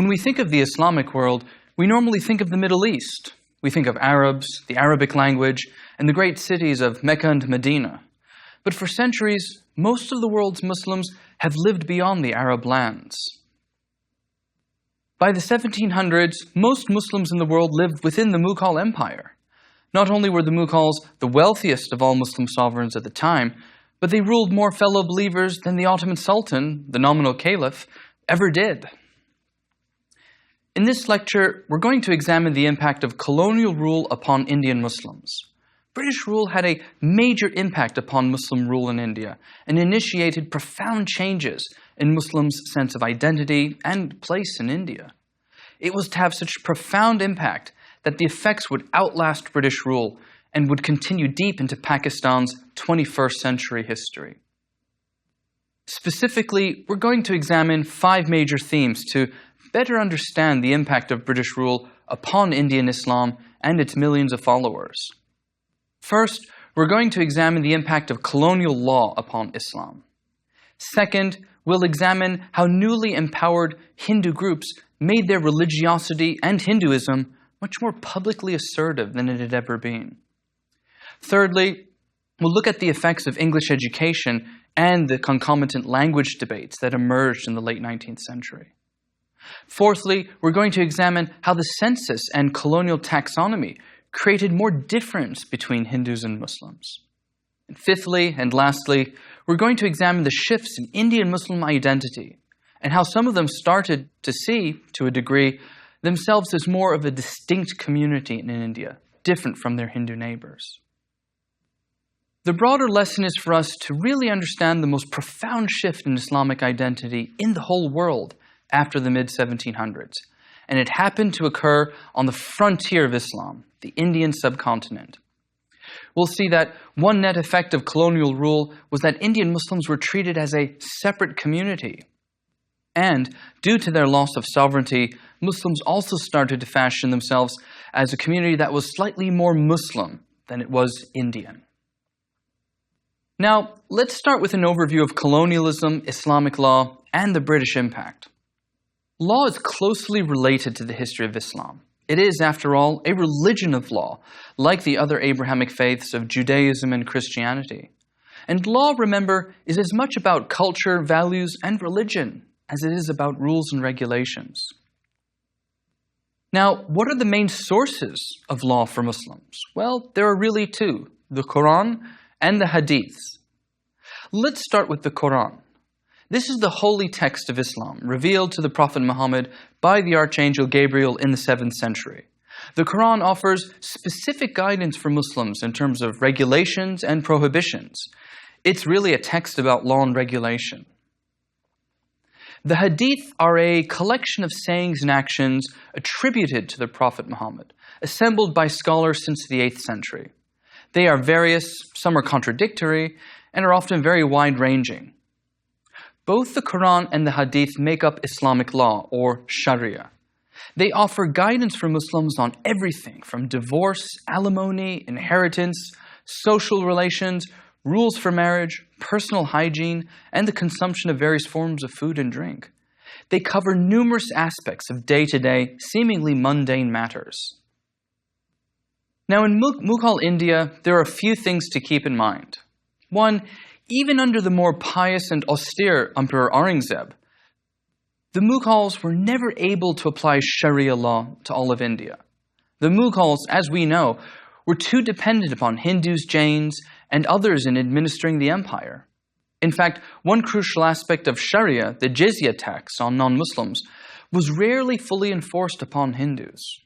When we think of the Islamic world, we normally think of the Middle East. We think of Arabs, the Arabic language, and the great cities of Mecca and Medina. But for centuries, most of the world's Muslims have lived beyond the Arab lands. By the 1700s, most Muslims in the world lived within the Mughal Empire. Not only were the Mughals the wealthiest of all Muslim sovereigns at the time, but they ruled more fellow believers than the Ottoman Sultan, the nominal caliph, ever did. In this lecture, we're going to examine the impact of colonial rule upon Indian Muslims. British rule had a major impact upon Muslim rule in India and initiated profound changes in Muslims' sense of identity and place in India. It was to have such profound impact that the effects would outlast British rule and would continue deep into Pakistan's 21st century history. Specifically, we're going to examine 5 major themes to better understand the impact of British rule upon Indian Islam and its millions of followers. First, we're going to examine the impact of colonial law upon Islam. Second, we'll examine how newly empowered Hindu groups made their religiosity and Hinduism much more publicly assertive than it had ever been. Thirdly, we'll look at the effects of English education and the concomitant language debates that emerged in the late 19th century. Fourthly, we're going to examine how the census and colonial taxonomy created more difference between Hindus and Muslims. And fifthly, and lastly, we're going to examine the shifts in Indian Muslim identity and how some of them started to see, to a degree, themselves as more of a distinct community in India, different from their Hindu neighbors. The broader lesson is for us to really understand the most profound shift in Islamic identity in the whole world after the mid-1700s, and it happened to occur on the frontier of Islam, the Indian subcontinent. We'll see that one net effect of colonial rule was that Indian Muslims were treated as a separate community. And due to their loss of sovereignty, Muslims also started to fashion themselves as a community that was slightly more Muslim than it was Indian. Now, let's start with an overview of colonialism, Islamic law, and the British impact. Law is closely related to the history of Islam. It is, after all, a religion of law, like the other Abrahamic faiths of Judaism and Christianity. And law, remember, is as much about culture, values, and religion as it is about rules and regulations. Now, what are the main sources of law for Muslims? Well, there are really 2, the Quran and the Hadiths. Let's start with the Quran. This is the holy text of Islam, revealed to the Prophet Muhammad by the Archangel Gabriel in the 7th century. The Quran offers specific guidance for Muslims in terms of regulations and prohibitions. It's really a text about law and regulation. The Hadith are a collection of sayings and actions attributed to the Prophet Muhammad, assembled by scholars since the 8th century. They are various, some are contradictory, and are often very wide-ranging. Both the Quran and the Hadith make up Islamic law, or Sharia. They offer guidance for Muslims on everything from divorce, alimony, inheritance, social relations, rules for marriage, personal hygiene, and the consumption of various forms of food and drink. They cover numerous aspects of day-to-day, seemingly mundane matters. Now, in Mughal India, there are a few things to keep in mind. One, even under the more pious and austere Emperor Aurangzeb, the Mughals were never able to apply Sharia law to all of India. The Mughals, as we know, were too dependent upon Hindus, Jains, and others in administering the empire. In fact, one crucial aspect of Sharia, the jizya tax on non-Muslims, was rarely fully enforced upon Hindus.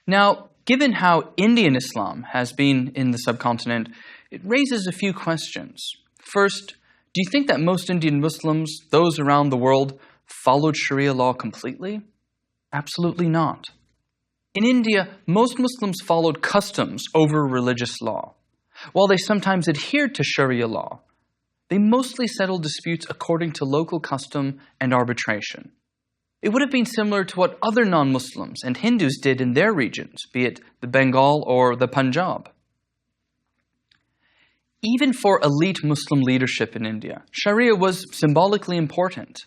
Now, given how Indian Islam has been in the subcontinent, it raises a few questions. First, do you think that most Indian Muslims, those around the world, followed Sharia law completely? Absolutely not. In India, most Muslims followed customs over religious law. While they sometimes adhered to Sharia law, they mostly settled disputes according to local custom and arbitration. It would have been similar to what other non-Muslims and Hindus did in their regions, be it the Bengal or the Punjab. Even for elite Muslim leadership in India, Sharia was symbolically important.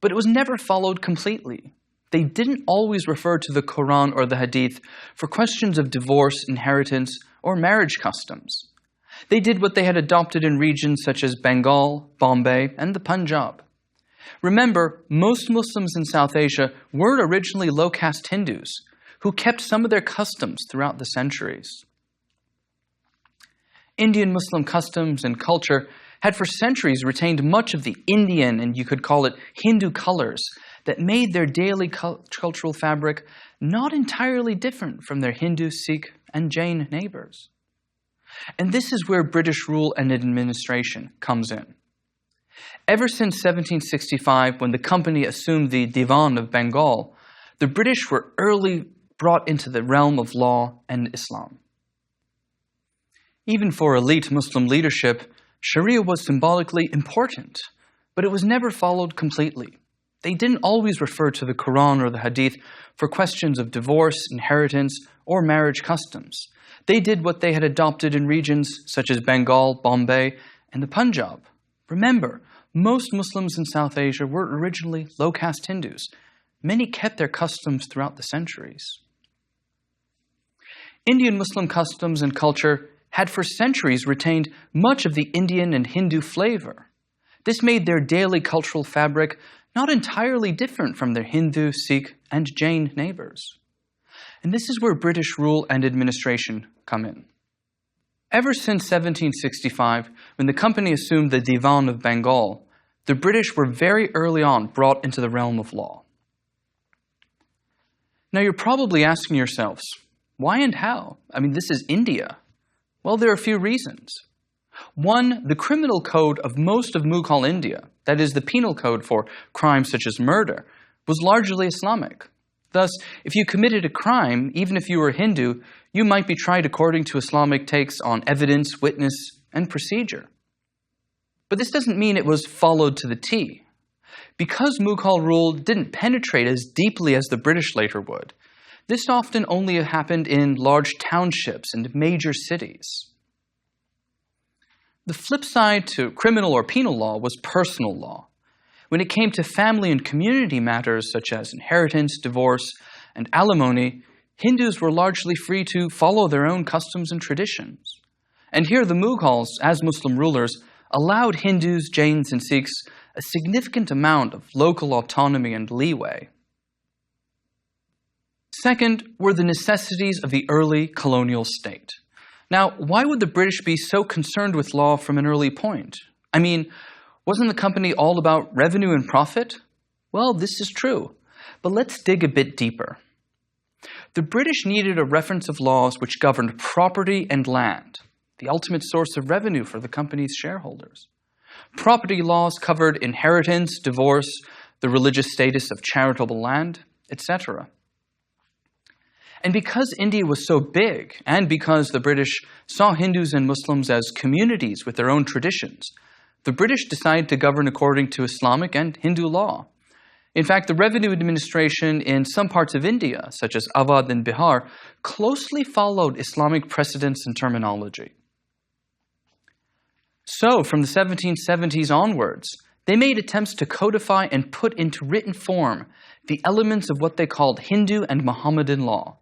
but it was never followed completely. They didn't always refer to the Quran or the Hadith for questions of divorce, inheritance, or marriage customs. They did what they had adopted in regions such as Bengal, Bombay, and the Punjab. Remember, most Muslims in South Asia were originally low-caste Hindus who kept some of their customs throughout the centuries. Indian Muslim customs and culture had for centuries retained much of the Indian, and you could call it Hindu colors, that made their daily cultural fabric not entirely different from their Hindu, Sikh, and Jain neighbors. And this is where British rule and administration comes in. Ever since 1765, when the company assumed the Divan of Bengal, the British were early brought into the realm of law and Islam. Even for elite Muslim leadership, Sharia was symbolically important, but it was never followed completely. They didn't always refer to the Quran or the Hadith for questions of divorce, inheritance, or marriage customs. They did what they had adopted in regions such as Bengal, Bombay, and the Punjab. Remember, most Muslims in South Asia were originally low-caste Hindus. Many kept their customs throughout the centuries. Indian Muslim customs and culture had for centuries retained much of the Indian and Hindu flavor. This made their daily cultural fabric not entirely different from their Hindu, Sikh, and Jain neighbors. And this is where British rule and administration come in. Ever since 1765, when the company assumed the Divan of Bengal, the British were very early on brought into the realm of law. Now you're probably asking yourselves, why and how? I mean, this is India. Well, there are a few reasons. One, the criminal code of most of Mughal India, that is the penal code for crimes such as murder, was largely Islamic. Thus, if you committed a crime, even if you were Hindu, you might be tried according to Islamic takes on evidence, witness, and procedure. But this doesn't mean it was followed to the T. Because Mughal rule didn't penetrate as deeply as the British later would, this often only happened in large townships and major cities. The flip side to criminal or penal law was personal law. When it came to family and community matters such as inheritance, divorce, and alimony, Hindus were largely free to follow their own customs and traditions. And here the Mughals, as Muslim rulers, allowed Hindus, Jains, and Sikhs a significant amount of local autonomy and leeway. Second were the necessities of the early colonial state. Now, why would the British be so concerned with law from an early point? I mean, wasn't the company all about revenue and profit? Well, this is true, but let's dig a bit deeper. The British needed a reference of laws which governed property and land, the ultimate source of revenue for the company's shareholders. Property laws covered inheritance, divorce, the religious status of charitable land, etc. And because India was so big, and because the British saw Hindus and Muslims as communities with their own traditions, the British decided to govern according to Islamic and Hindu law. In fact, the revenue administration in some parts of India, such as Awadh and Bihar, closely followed Islamic precedents and terminology. So, from the 1770s onwards, they made attempts to codify and put into written form the elements of what they called Hindu and Mohammedan law.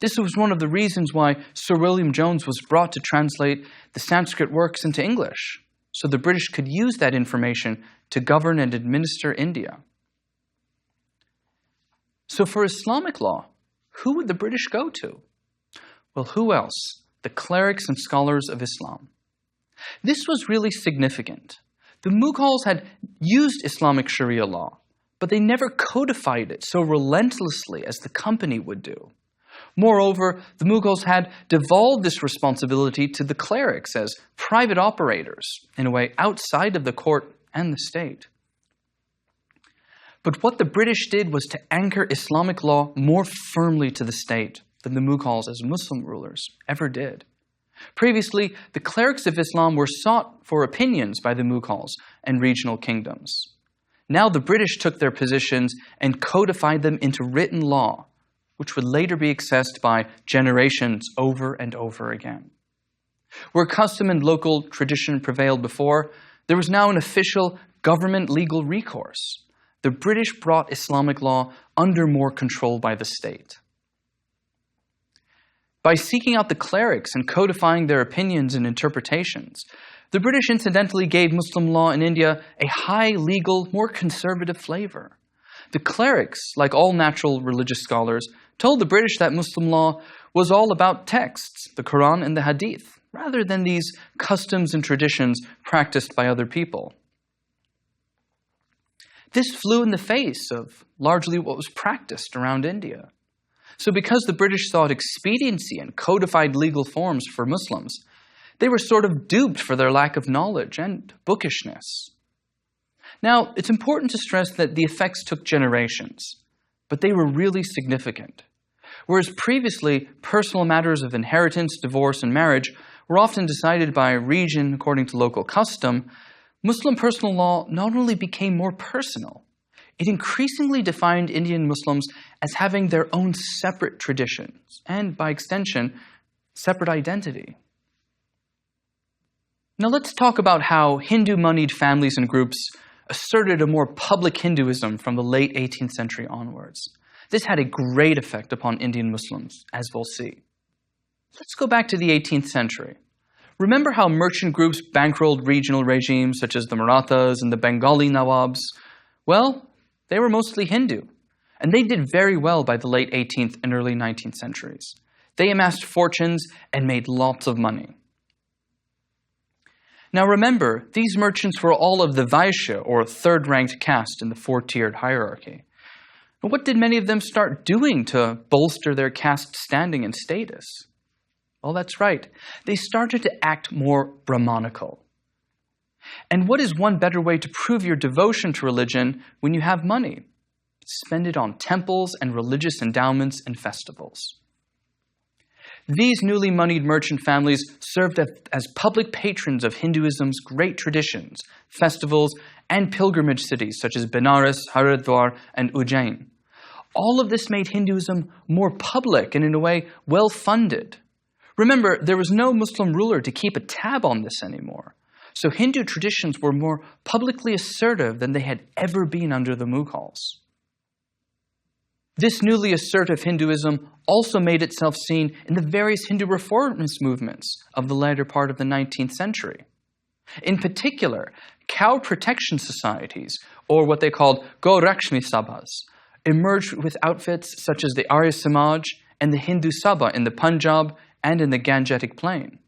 This was one of the reasons why Sir William Jones was brought to translate the Sanskrit works into English, so the British could use that information to govern and administer India. So for Islamic law, who would the British go to? Well, who else? The clerics and scholars of Islam. This was really significant. The Mughals had used Islamic Sharia law, but they never codified it so relentlessly as the company would do. Moreover, the Mughals had devolved this responsibility to the clerics as private operators, in a way outside of the court and the state. But what the British did was to anchor Islamic law more firmly to the state than the Mughals as Muslim rulers ever did. Previously, the clerics of Islam were sought for opinions by the Mughals and regional kingdoms. Now the British took their positions and codified them into written law, which would later be accessed by generations over and over again. Where custom and local tradition prevailed before, there was now an official government legal recourse. the British brought Islamic law under more control by the state. By seeking out the clerics and codifying their opinions and interpretations, the British incidentally gave Muslim law in India a high legal, more conservative flavor. The clerics, like all natural religious scholars, told the British that Muslim law was all about texts, the Quran and the Hadith, rather than these customs and traditions practiced by other people. This flew in the face of largely what was practiced around India. So because the British sought expediency and codified legal forms for Muslims, they were sort of duped for their lack of knowledge and bookishness. Now, it's important to stress that the effects took generations, but they were really significant. Whereas previously, personal matters of inheritance, divorce, and marriage were often decided by region according to local custom, Muslim personal law not only became more personal, it increasingly defined Indian Muslims as having their own separate traditions and, by extension, separate identity. Now let's talk about how Hindu-moneyed families and groups asserted a more public Hinduism from the late 18th century onwards. This had a great effect upon Indian Muslims, as we'll see. Let's go back to the 18th century. Remember how merchant groups bankrolled regional regimes such as the Marathas and the Bengali Nawabs? Well, they were mostly Hindu, and they did very well by the late 18th and early 19th centuries. They amassed fortunes and made lots of money. Now remember, these merchants were all of the Vaishya, or third-ranked caste in the four-tiered hierarchy. And what did many of them start doing to bolster their caste standing and status? Well, that's right. They started to act more Brahmanical. And what is one better way to prove your devotion to religion when you have money? Spend it on temples and religious endowments and festivals. These newly moneyed merchant families served as public patrons of Hinduism's great traditions, festivals, and pilgrimage cities such as Benares, Haridwar, and Ujjain. All of this made Hinduism more public and, in a way, well-funded. Remember, there was no Muslim ruler to keep a tab on this anymore. So Hindu traditions were more publicly assertive than they had ever been under the Mughals. This newly assertive Hinduism also made itself seen in the various Hindu reformist movements of the latter part of the 19th century. In particular, cow protection societies, or what they called Gorakshmi Sabhas, emerged with outfits such as the Arya Samaj and the Hindu Sabha in the Punjab and in the Gangetic Plain.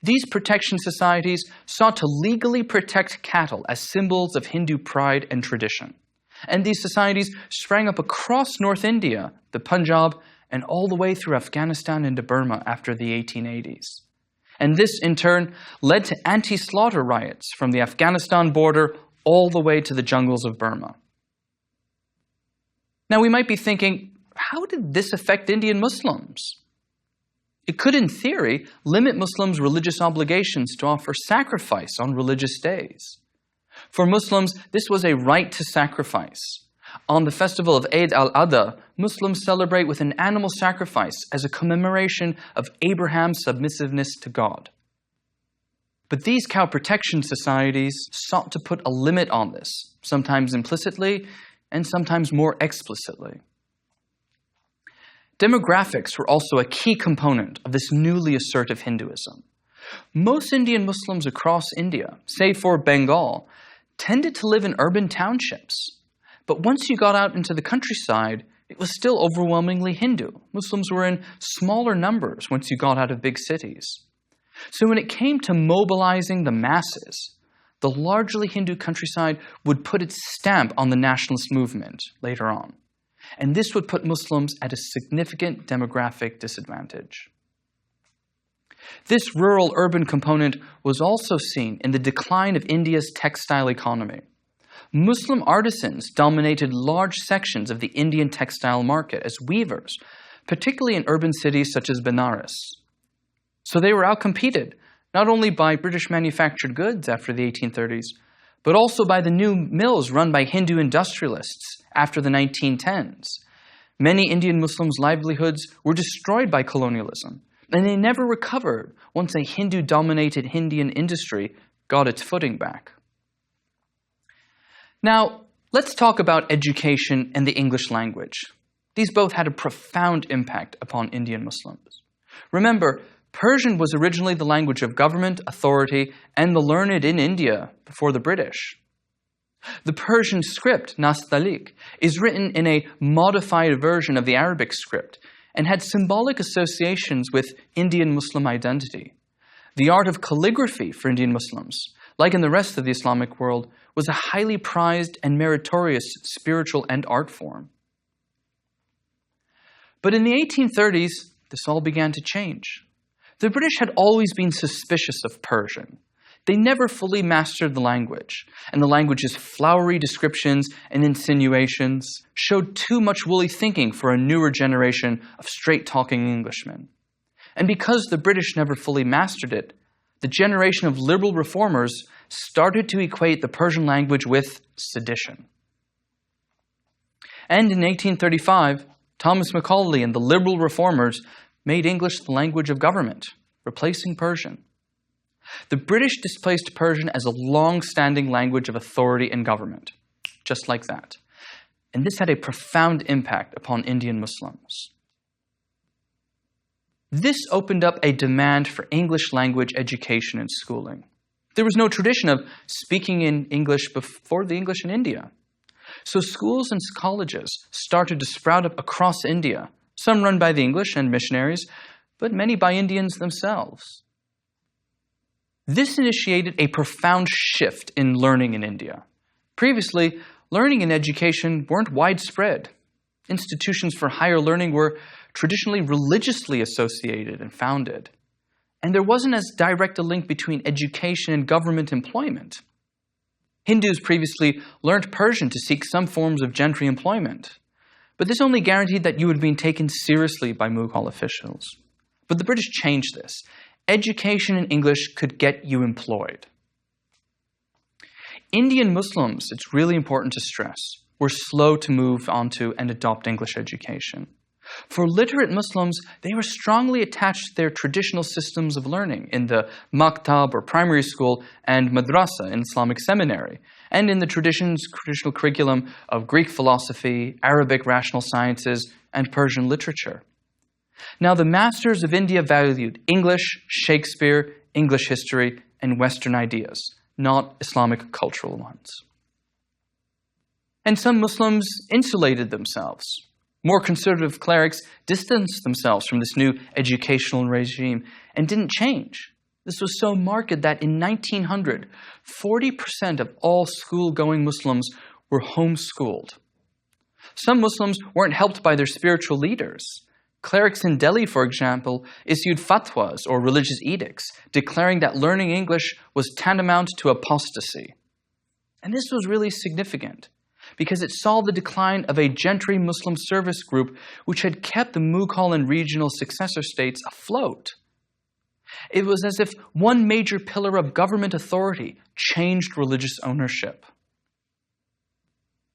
These protection societies sought to legally protect cattle as symbols of Hindu pride and tradition. And these societies sprang up across North India, the Punjab, and all the way through Afghanistan into Burma after the 1880s. And this, in turn, led to anti-slaughter riots from the Afghanistan border all the way to the jungles of Burma. Now we might be thinking, how did this affect Indian Muslims? It could, in theory, limit Muslims' religious obligations to offer sacrifice on religious days. For Muslims, this was a right to sacrifice. On the festival of Eid al-Adha, Muslims celebrate with an animal sacrifice as a commemoration of Abraham's submissiveness to God. But these cow protection societies sought to put a limit on this, sometimes implicitly and sometimes more explicitly. Demographics were also a key component of this newly assertive Hinduism. Most Indian Muslims across India, save for Bengal, tended to live in urban townships. But once you got out into the countryside, it was still overwhelmingly Hindu. Muslims were in smaller numbers once you got out of big cities. So when it came to mobilizing the masses, the largely Hindu countryside would put its stamp on the nationalist movement later on. And this would put Muslims at a significant demographic disadvantage. This rural-urban component was also seen in the decline of India's textile economy. Muslim artisans dominated large sections of the Indian textile market as weavers, particularly in urban cities such as Benares. So they were outcompeted, not only by British manufactured goods after the 1830s, but also by the new mills run by Hindu industrialists after the 1910s. Many Indian Muslims' livelihoods were destroyed by colonialism, and they never recovered once a Hindu-dominated Indian industry got its footing back. Now, let's talk about education and the English language. These both had a profound impact upon Indian Muslims. Remember, Persian was originally the language of government, authority, and the learned in India before the British. The Persian script, Nastaliq, is written in a modified version of the Arabic script and had symbolic associations with Indian Muslim identity. The art of calligraphy for Indian Muslims, like in the rest of the Islamic world, was a highly prized and meritorious spiritual and art form. But in the 1830s, this all began to change. The British had always been suspicious of Persian. They never fully mastered the language, and the language's flowery descriptions and insinuations showed too much woolly thinking for a newer generation of straight-talking Englishmen. And because the British never fully mastered it, the generation of liberal reformers started to equate the Persian language with sedition. And in 1835, Thomas Macaulay and the liberal reformers made English the language of government, replacing Persian. The British displaced Persian as a long-standing language of authority and government, just like that. And this had a profound impact upon Indian Muslims. This opened up a demand for English language education and schooling. There was no tradition of speaking in English before the English in India. So schools and colleges started to sprout up across India, some run by the English and missionaries, but many by Indians themselves. This initiated a profound shift in learning in India. Previously, learning and education weren't widespread. Institutions for higher learning were traditionally religiously associated and founded. And there wasn't as direct a link between education and government employment. Hindus previously learned Persian to seek some forms of gentry employment. But this only guaranteed that you would be taken seriously by Mughal officials. But the British changed this. Education in English could get you employed. Indian Muslims, it's really important to stress, were slow to move on to and adopt English education. For literate Muslims, they were strongly attached to their traditional systems of learning in the maktab or primary school and madrasa in Islamic seminary, and in the traditional curriculum of Greek philosophy, Arabic rational sciences, and Persian literature. Now, the masters of India valued English, Shakespeare, English history, and Western ideas, not Islamic cultural ones. And some Muslims insulated themselves. More conservative clerics distanced themselves from this new educational regime and didn't change. This was so marked that in 1900, 40% of all school-going Muslims were homeschooled. Some Muslims weren't helped by their spiritual leaders. Clerics in Delhi, for example, issued fatwas or religious edicts declaring that learning English was tantamount to apostasy. And this was really significant because it saw the decline of a gentry Muslim service group which had kept the Mughal and regional successor states afloat. It was as if one major pillar of government authority changed religious ownership.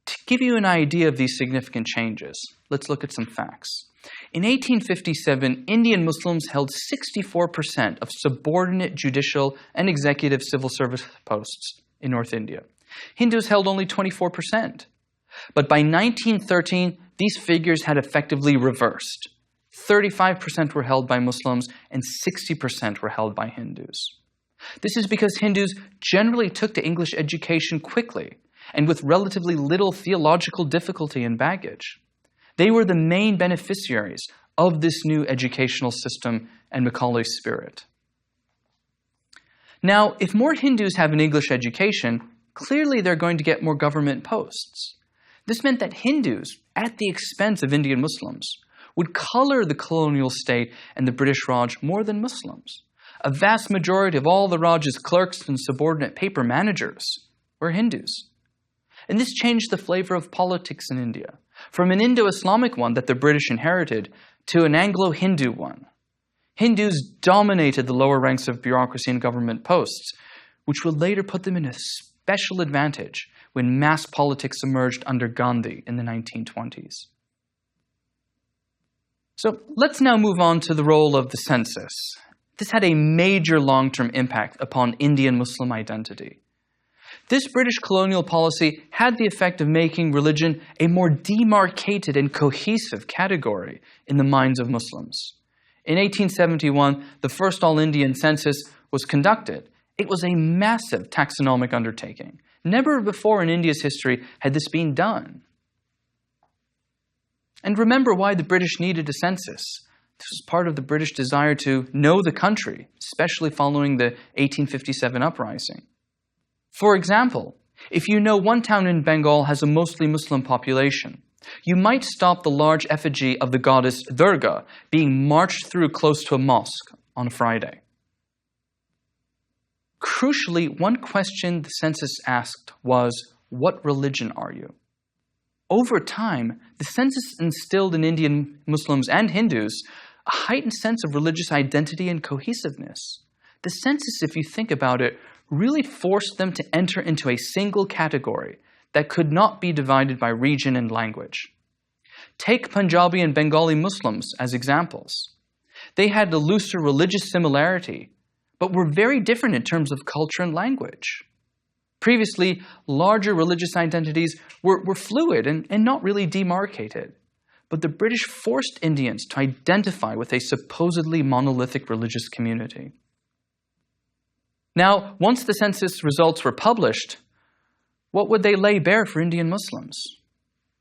To give you an idea of these significant changes, let's look at some facts. In 1857, Indian Muslims held 64% of subordinate judicial and executive civil service posts in North India. Hindus held only 24%. But by 1913, these figures had effectively reversed. 35% were held by Muslims and 60% were held by Hindus. This is because Hindus generally took to English education quickly and with relatively little theological difficulty and baggage. They were the main beneficiaries of this new educational system and Macaulay's spirit. Now, if more Hindus have an English education, clearly they're going to get more government posts. This meant that Hindus, at the expense of Indian Muslims, would color the colonial state and the British Raj more than Muslims. A vast majority of all the Raj's clerks and subordinate paper managers were Hindus. And this changed the flavor of politics in India, from an Indo-Islamic one that the British inherited to an Anglo-Hindu one. Hindus dominated the lower ranks of bureaucracy and government posts, which would later put them in a special advantage when mass politics emerged under Gandhi in the 1920s. So let's now move on to the role of the census. This had a major long-term impact upon Indian Muslim identity. This British colonial policy had the effect of making religion a more demarcated and cohesive category in the minds of Muslims. In 1871, the first all-Indian census was conducted. It was a massive taxonomic undertaking. Never before in India's history had this been done. And remember why the British needed a census. This was part of the British desire to know the country, especially following the 1857 uprising. For example, if you know one town in Bengal has a mostly Muslim population, you might stop the large effigy of the goddess Durga being marched through close to a mosque on a Friday. Crucially, one question the census asked was, "What religion are you?" Over time, the census instilled in Indian Muslims and Hindus a heightened sense of religious identity and cohesiveness. The census, if you think about it, really forced them to enter into a single category that could not be divided by region and language. Take Punjabi and Bengali Muslims as examples. They had a looser religious similarity, but were very different in terms of culture and language. Previously, larger religious identities were fluid and not really demarcated. But the British forced Indians to identify with a supposedly monolithic religious community. Now, once the census results were published, what would they lay bare for Indian Muslims?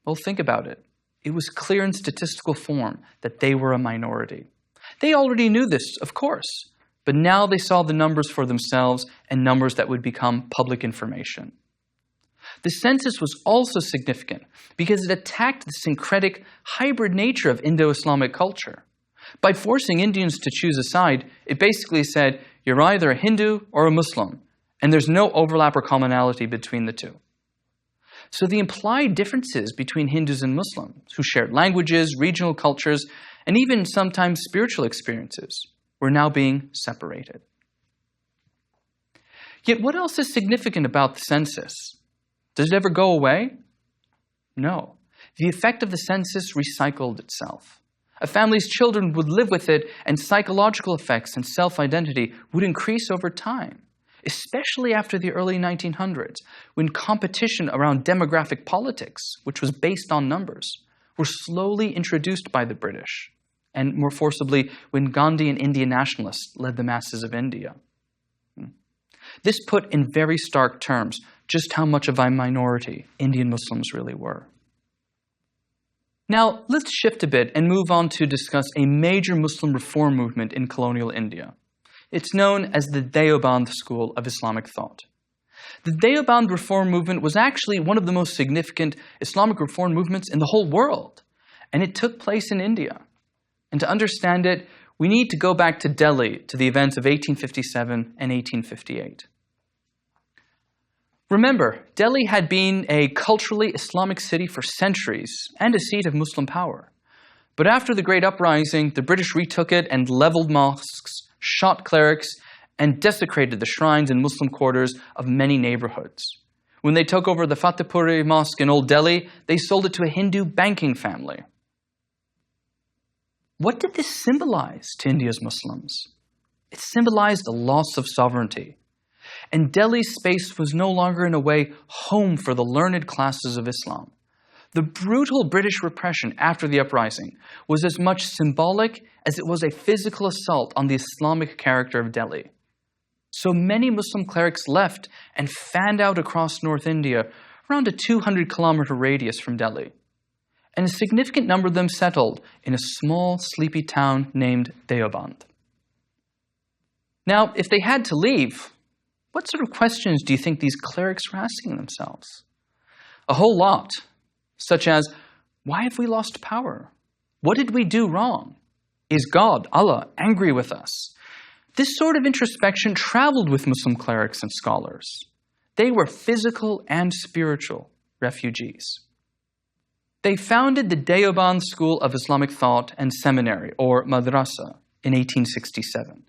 Well, think about it. It was clear in statistical form that they were a minority. They already knew this, of course, but now they saw the numbers for themselves and numbers that would become public information. The census was also significant because it attacked the syncretic, hybrid nature of Indo-Islamic culture. By forcing Indians to choose a side, it basically said, you're either a Hindu or a Muslim, and there's no overlap or commonality between the two. So the implied differences between Hindus and Muslims, who shared languages, regional cultures, and even sometimes spiritual experiences, were now being separated. Yet what else is significant about the census? Does it ever go away? No. The effect of the census recycled itself. A family's children would live with it, and psychological effects and self-identity would increase over time, especially after the early 1900s, when competition around demographic politics, which was based on numbers, were slowly introduced by the British, and more forcibly when Gandhi and Indian nationalists led the masses of India. This put in very stark terms just how much of a minority Indian Muslims really were. Now, let's shift a bit and move on to discuss a major Muslim reform movement in colonial India. It's known as the Deoband school of Islamic thought. The Deoband reform movement was actually one of the most significant Islamic reform movements in the whole world, and it took place in India. And to understand it, we need to go back to Delhi, to the events of 1857 and 1858. Remember, Delhi had been a culturally Islamic city for centuries and a seat of Muslim power. But after the Great Uprising, the British retook it and leveled mosques, shot clerics, and desecrated the shrines and Muslim quarters of many neighborhoods. When they took over the Fatehpuri Mosque in Old Delhi, they sold it to a Hindu banking family. What did this symbolize to India's Muslims? It symbolized a loss of sovereignty. And Delhi's space was no longer, in a way, home for the learned classes of Islam. The brutal British repression after the uprising was as much symbolic as it was a physical assault on the Islamic character of Delhi. So many Muslim clerics left and fanned out across North India, around a 200-kilometer radius from Delhi. And a significant number of them settled in a small, sleepy town named Deoband. Now, if they had to leave, what sort of questions do you think these clerics were asking themselves? A whole lot, such as, why have we lost power? What did we do wrong? Is God, Allah, angry with us? This sort of introspection traveled with Muslim clerics and scholars. They were physical and spiritual refugees. They founded the Deoband School of Islamic Thought and Seminary, or Madrasa, in 1867.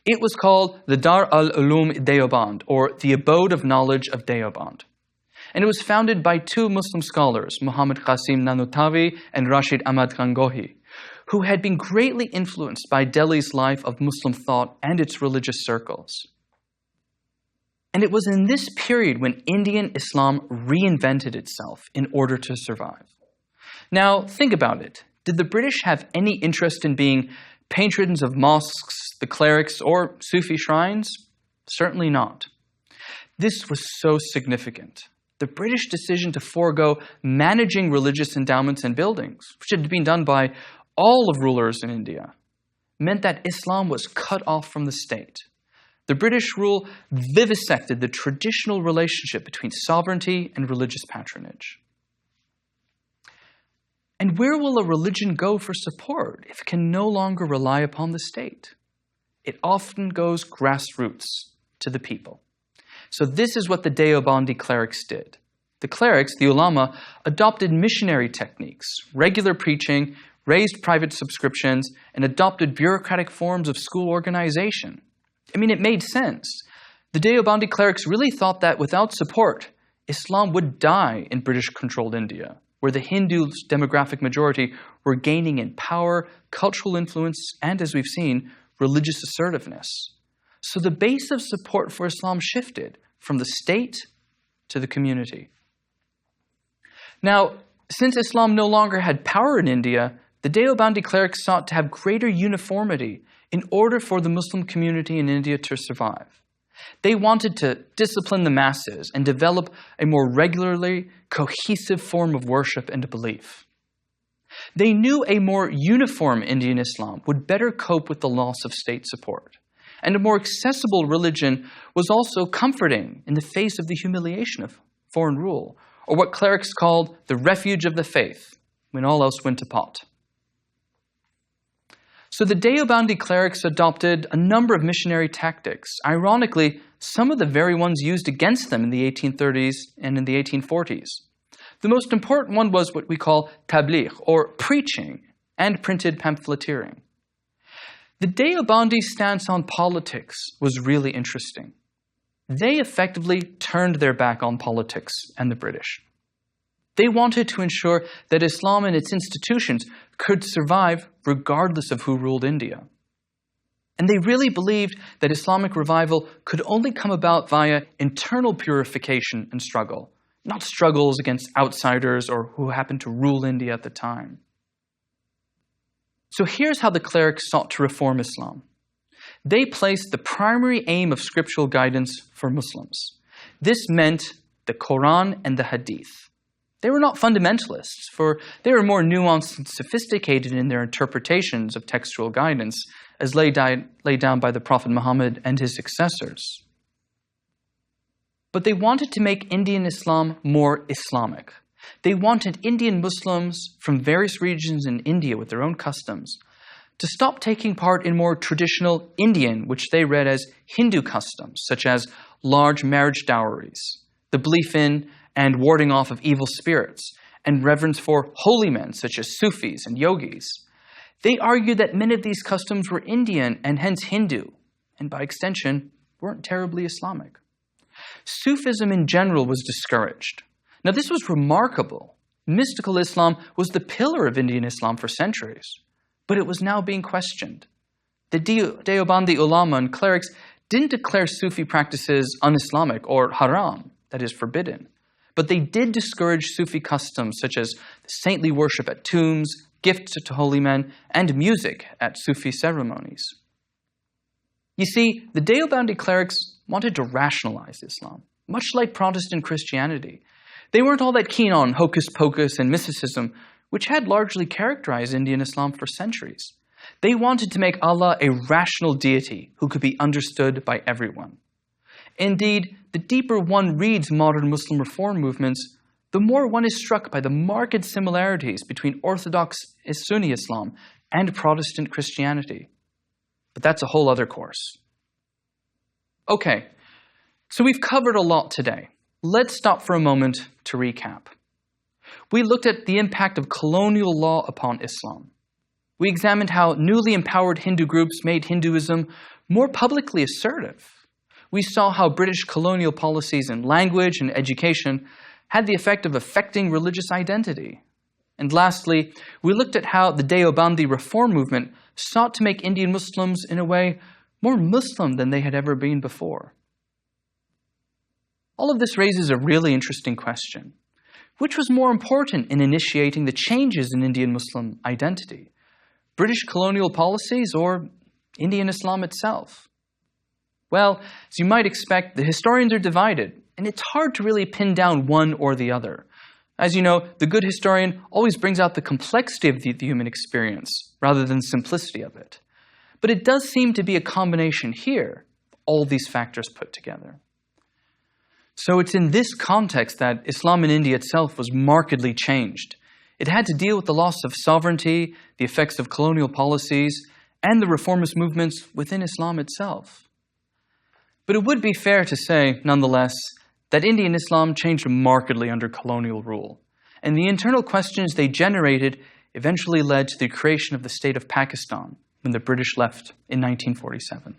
It was called the Dar al-Ulum Deoband, or the Abode of Knowledge of Deoband. And it was founded by two Muslim scholars, Muhammad Qasim Nanutawi and Rashid Ahmad Gangohi, who had been greatly influenced by Delhi's life of Muslim thought and its religious circles. And it was in this period when Indian Islam reinvented itself in order to survive. Now, think about it. Did the British have any interest in being patrons of mosques, the clerics, or Sufi shrines? Certainly not. This was so significant. The British decision to forego managing religious endowments and buildings, which had been done by all of rulers in India, meant that Islam was cut off from the state. The British rule vivisected the traditional relationship between sovereignty and religious patronage. And where will a religion go for support if it can no longer rely upon the state? It often goes grassroots to the people. So this is what the Deobandi clerics did. The clerics, the ulama, adopted missionary techniques, regular preaching, raised private subscriptions, and adopted bureaucratic forms of school organization. I mean, it made sense. The Deobandi clerics really thought that without support, Islam would die in British-controlled India, where the Hindu demographic majority were gaining in power, cultural influence, and, as we've seen, religious assertiveness. So the base of support for Islam shifted from the state to the community. Now, since Islam no longer had power in India, the Deobandi clerics sought to have greater uniformity in order for the Muslim community in India to survive. They wanted to discipline the masses and develop a more regularly cohesive form of worship and belief. They knew a more uniform Indian Islam would better cope with the loss of state support. And a more accessible religion was also comforting in the face of the humiliation of foreign rule, or what clerics called the refuge of the faith, when all else went to pot. So the Deobandi clerics adopted a number of missionary tactics, ironically, some of the very ones used against them in the 1830s and in the 1840s. The most important one was what we call tabligh, or preaching, and printed pamphleteering. The Deobandi stance on politics was really interesting. They effectively turned their back on politics and the British. They wanted to ensure that Islam and its institutions could survive regardless of who ruled India. And they really believed that Islamic revival could only come about via internal purification and struggle, not struggles against outsiders or who happened to rule India at the time. So here's how the clerics sought to reform Islam. They placed the primary aim of scriptural guidance for Muslims. This meant the Quran and the Hadith. They were not fundamentalists, for they were more nuanced and sophisticated in their interpretations of textual guidance as laid down by the Prophet Muhammad and his successors. But they wanted to make Indian Islam more Islamic. They wanted Indian Muslims from various regions in India with their own customs to stop taking part in more traditional Indian, which they read as Hindu customs, such as large marriage dowries, the belief in and warding off of evil spirits, and reverence for holy men such as Sufis and yogis. They argued that many of these customs were Indian and hence Hindu, and by extension, weren't terribly Islamic. Sufism in general was discouraged. Now this was remarkable. Mystical Islam was the pillar of Indian Islam for centuries, but it was now being questioned. The Deobandi ulama and clerics didn't declare Sufi practices un-Islamic or haram, that is forbidden. But they did discourage Sufi customs such as saintly worship at tombs, gifts to holy men, and music at Sufi ceremonies. You see, the Deobandi clerics wanted to rationalize Islam, much like Protestant Christianity. They weren't all that keen on hocus pocus and mysticism, which had largely characterized Indian Islam for centuries. They wanted to make Allah a rational deity who could be understood by everyone. Indeed, the deeper one reads modern Muslim reform movements, the more one is struck by the marked similarities between Orthodox Sunni Islam and Protestant Christianity. But that's a whole other course. Okay, so we've covered a lot today. Let's stop for a moment to recap. We looked at the impact of colonial law upon Islam. We examined how newly empowered Hindu groups made Hinduism more publicly assertive. We saw how British colonial policies in language and education had the effect of affecting religious identity. And lastly, we looked at how the Deobandi reform movement sought to make Indian Muslims, in a way, more Muslim than they had ever been before. All of this raises a really interesting question. Which was more important in initiating the changes in Indian Muslim identity? British colonial policies or Indian Islam itself? Well, as you might expect, the historians are divided, and it's hard to really pin down one or the other. As you know, the good historian always brings out the complexity of the human experience rather than simplicity of it. But it does seem to be a combination here, all these factors put together. So it's in this context that Islam in India itself was markedly changed. It had to deal with the loss of sovereignty, the effects of colonial policies, and the reformist movements within Islam itself. But it would be fair to say, nonetheless, that Indian Islam changed markedly under colonial rule, and the internal questions they generated eventually led to the creation of the state of Pakistan when the British left in 1947.